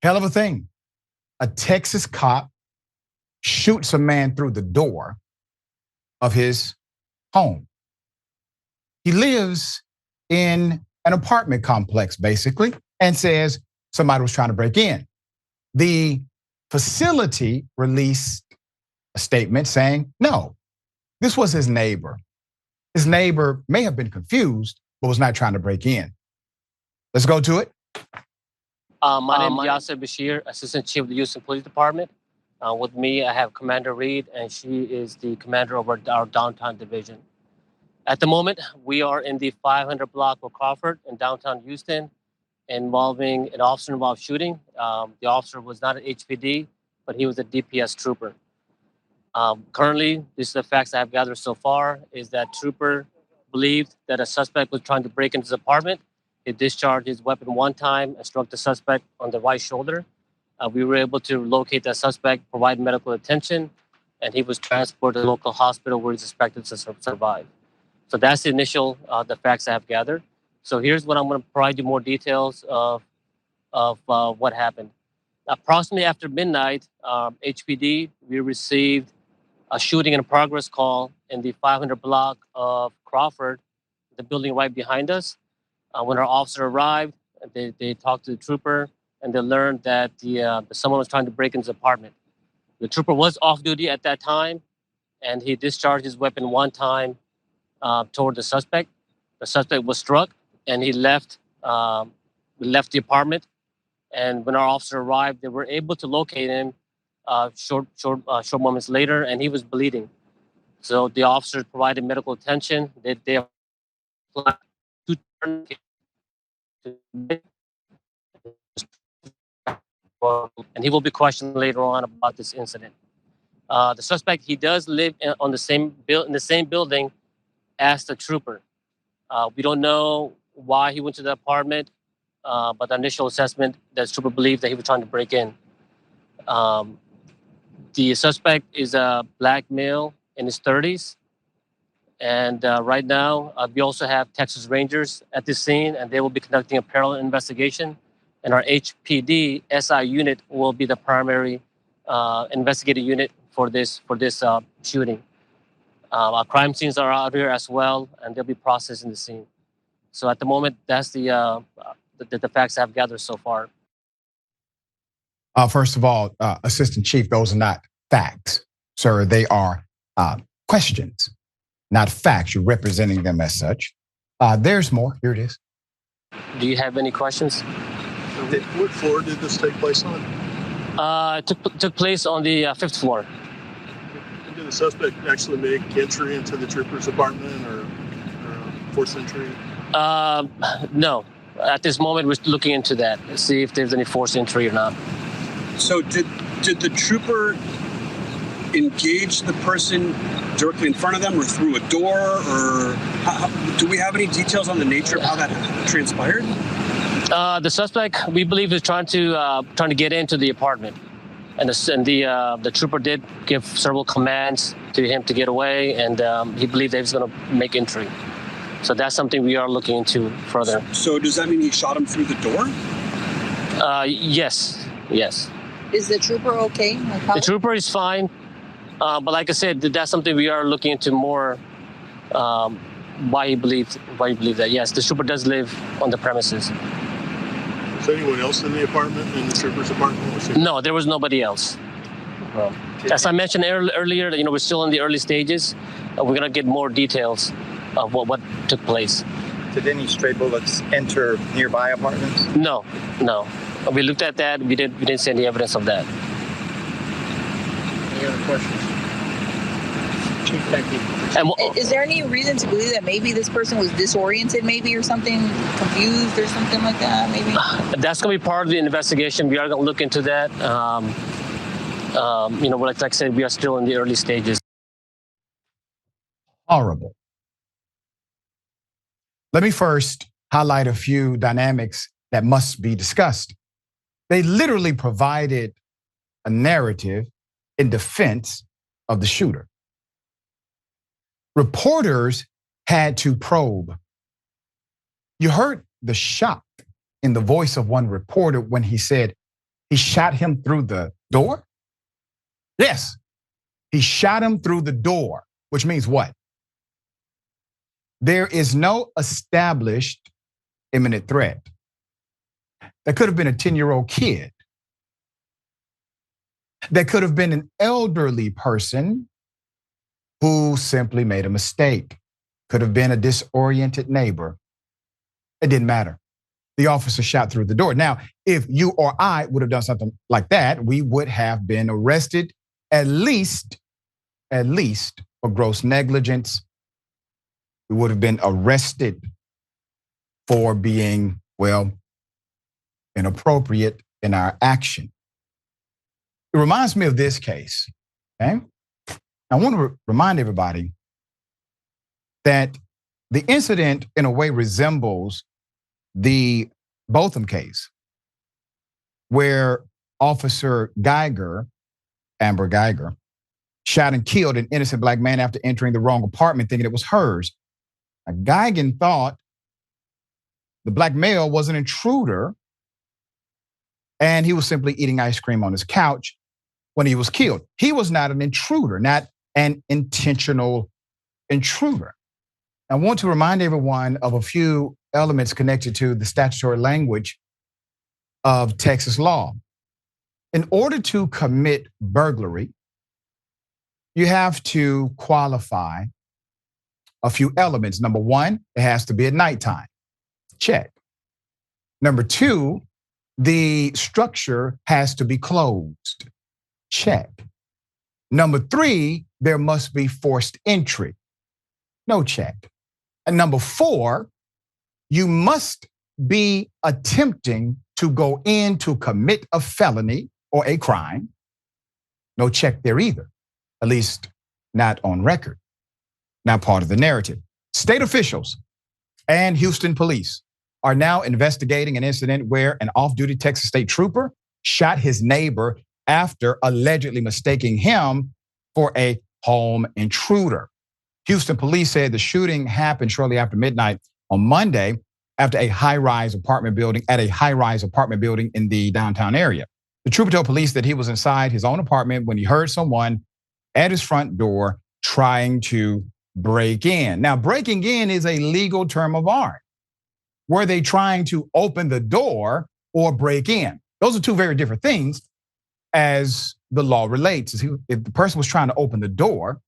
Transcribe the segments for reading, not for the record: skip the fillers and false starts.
Hell of a thing. A Texas cop shoots a man through the door of his home. He lives in an apartment complex, basically, and says somebody was trying to break in. The facility released a statement saying, no, this was his neighbor. His neighbor may have been confused, but was not trying to break in. Let's go to it. My name is Yasser Bashir, Assistant Chief of the Houston Police Department. With me, I have Commander Reed, and she is the commander of our downtown division. At the moment, we are in the 500 block of Crawford in downtown Houston, involving an officer-involved shooting. The officer was not an HPD, but he was a DPS trooper. Currently, this is the facts I have gathered so far, is that trooper believed that a suspect was trying to break into his apartment. He discharged his weapon one time and struck the suspect on the right shoulder. We were able to locate that suspect, provide medical attention, and he was transported to the local hospital where he's expected to survive. So that's the initial, the facts I have gathered. So here's what I'm going to provide you more details of what happened. Approximately after midnight, HPD, we received a shooting in progress call in the 500 block of Crawford, the building right behind us. When our officer arrived, they talked to the trooper, and they learned that someone was trying to break into his apartment. The trooper was off duty at that time, and he discharged his weapon one time toward the suspect. The suspect was struck, and he left the apartment. And when our officer arrived, they were able to locate him short moments later, and he was bleeding. So the officers provided medical attention. They applied two tourniquets, and he will be questioned later on about this incident. The suspect, he does live in the same building as the trooper. We don't know why he went to the apartment, but the initial assessment, the trooper believed that he was trying to break in. The suspect is a black male in his 30s. And right now, we also have Texas Rangers at the scene, and they will be conducting a parallel investigation. And our HPD SI unit will be the primary investigative unit for this shooting. Our crime scenes are out here as well, and they'll be processing the scene. So at the moment, that's the facts I've gathered so far. First of all, Assistant Chief, those are not facts, sir. They are questions, not facts. You're representing them as such. There's more. Here it is. Do you have any questions? What floor did this take place on? It took place on the 5th floor. Did the suspect actually make entry into the trooper's apartment or forced entry? No. At this moment, we're looking into that to see if there's any forced entry or not. So did the trooper engage the person directly in front of them or through a door, or do we have any details on the nature of how that transpired? The suspect, we believe, is trying to get into the apartment, and the trooper did give several commands to him to get away, and he believed that he was going to make entry. So that's something we are looking into further. So does that mean he shot him through the door? Yes. Is the trooper okay? The trooper is fine, but like I said, that's something we are looking into more. Why he believed that. Yes, the trooper does live on the premises. Was anyone else in the apartment, in the trooper's apartment? No, there was nobody else. As I mentioned earlier, we're still in the early stages. We're gonna get more details of what took place. Did any stray bullets enter nearby apartments? No. We looked at that. We didn't see any evidence of that. Any other questions? Chief, thank you. And is there any reason to believe that maybe this person was disoriented, maybe, or something, confused or something like that, maybe? That's going to be part of the investigation. We are going to look into that. Like I said, we are still in the early stages. Horrible. Let me first highlight a few dynamics that must be discussed. They literally provided a narrative in defense of the shooter. Reporters had to probe. You heard the shock in the voice of one reporter when he said, He shot him through the door? Yes, he shot him through the door, which means what? There is no established imminent threat. That could have been a 10-year-old kid. That could have been an elderly person who simply made a mistake. Could have been a disoriented neighbor. It didn't matter. The officer shot through the door. Now, if you or I would have done something like that, we would have been arrested at least for gross negligence. We would have been arrested for being, well, inappropriate in our action. It reminds me of this case, okay? I want to remind everybody that the incident in a way resembles the Botham case, where Officer Geiger, Amber Geiger, shot and killed an innocent black man after entering the wrong apartment thinking it was hers. Now, Geiger thought the black male was an intruder and he was simply eating ice cream on his couch when he was killed. He was not an intruder, not an intentional intruder. I want to remind everyone of a few elements connected to the statutory language of Texas law. In order to commit burglary, you have to qualify a few elements. Number one, it has to be at nighttime. Check. Number two, the structure has to be closed. Check. Number three, there must be forced entry. No check. And number four, you must be attempting to go in to commit a felony or a crime. No check there either, at least not on record, not part of the narrative. State officials and Houston police are now investigating an incident where an off-duty Texas state trooper shot his neighbor after allegedly mistaking him for a home intruder. Houston police said the shooting happened shortly after midnight on Monday after a high-rise apartment building in the downtown area. The trooper told police that he was inside his own apartment when he heard someone at his front door trying to break in. Now, breaking in is a legal term of art. Were they trying to open the door or break in? Those are two very different things as the law relates. If the person was trying to open the door,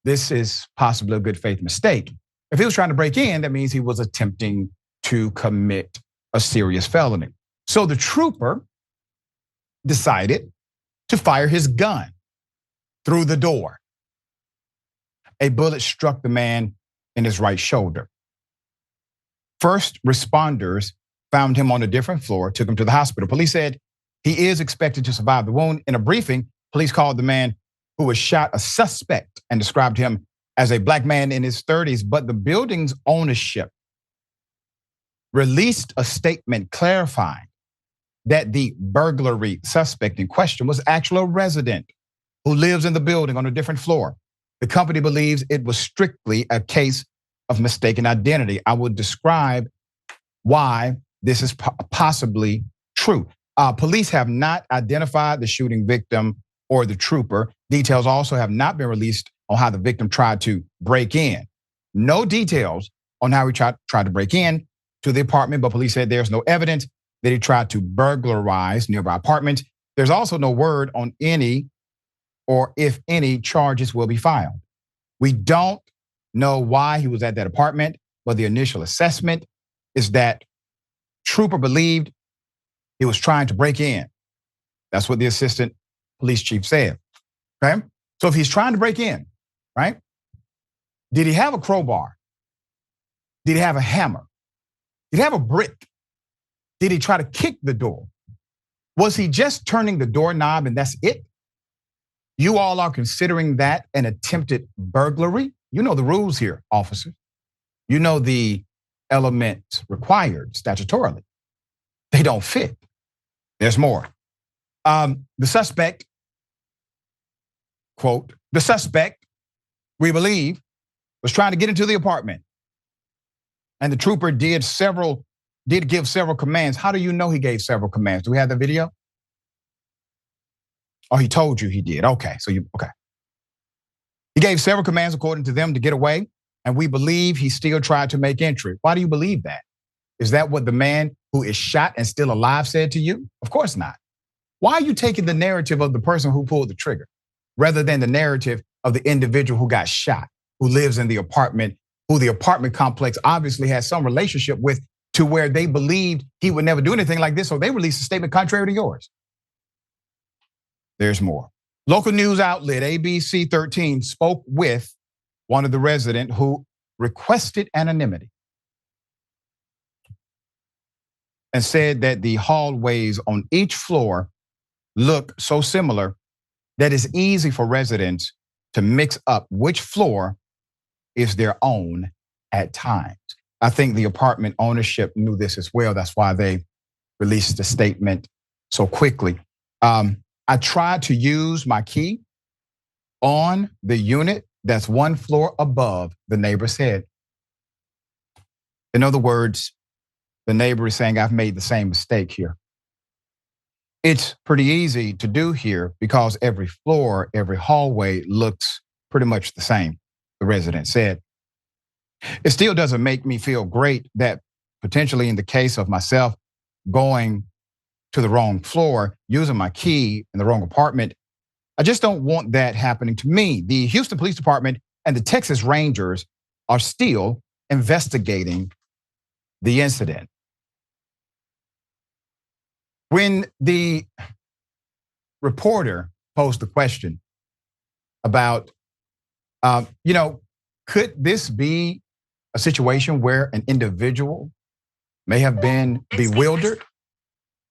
this is possibly a good faith mistake. If he was trying to break in, that means he was attempting to commit a serious felony. So the trooper decided to fire his gun through the door. A bullet struck the man in his right shoulder. First responders found him on a different floor, took him to the hospital. Police said he is expected to survive the wound. In a briefing, police called the man who was shot a suspect and described him as a black man in his 30s. But the building's ownership released a statement clarifying that the burglary suspect in question was actually a resident who lives in the building on a different floor. The company believes it was strictly a case of mistaken identity. I would describe why this is possibly true. Police have not identified the shooting victim or the trooper. Details also have not been released on how the victim tried to break in. No details on how he tried to break in to the apartment, but police said there's no evidence that he tried to burglarize nearby apartments. There's also no word on any or if any charges will be filed. We don't know why he was at that apartment, but the initial assessment is that trooper believed he was trying to break in. That's what the assistant police chief said, okay? So if he's trying to break in, right? Did he have a crowbar? Did he have a hammer? Did he have a brick? Did he try to kick the door? Was he just turning the doorknob and that's it? You all are considering that an attempted burglary? You know the rules here, officers. You know the elements required statutorily. They don't fit. There's more. The suspect, quote, the suspect, we believe, was trying to get into the apartment. And the trooper did give several commands. How do you know he gave several commands? Do we have the video? Oh, he told you he did. Okay, okay. He gave several commands according to them to get away, and we believe he still tried to make entry. Why do you believe that? Is that what the man who is shot and still alive said to you? Of course not. Why are you taking the narrative of the person who pulled the trigger rather than the narrative of the individual who got shot, who lives in the apartment, who the apartment complex obviously has some relationship with, to where they believed he would never do anything like this, so they released a statement contrary to yours? There's more. Local news outlet ABC 13 spoke with one of the residents who requested anonymity and said that the hallways on each floor look so similar that it's easy for residents to mix up which floor is their own at times. I think the apartment ownership knew this as well. That's why they released the statement so quickly. I tried to use my key on the unit that's one floor above the neighbor's head. In other words, the neighbor is saying, I've made the same mistake here. It's pretty easy to do here because every floor, every hallway looks pretty much the same, the resident said. It still doesn't make me feel great that potentially in the case of myself going to the wrong floor, using my key in the wrong apartment, I just don't want that happening to me. The Houston Police Department and the Texas Rangers are still investigating the incident. When the reporter posed the question about, could this be a situation where an individual may have been bewildered?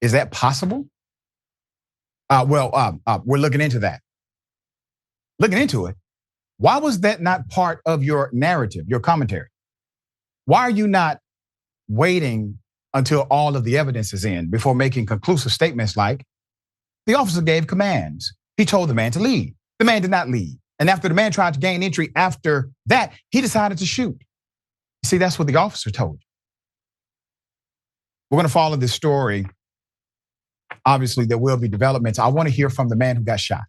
Is that possible? We're looking into that. Looking into it. Why was that not part of your narrative, your commentary? Why are you not waiting until all of the evidence is in before making conclusive statements like, the officer gave commands. He told the man to leave. The man did not leave. And after the man tried to gain entry after that, he decided to shoot. See, that's what the officer told you. We're going to follow this story. Obviously, there will be developments. I want to hear from the man who got shot.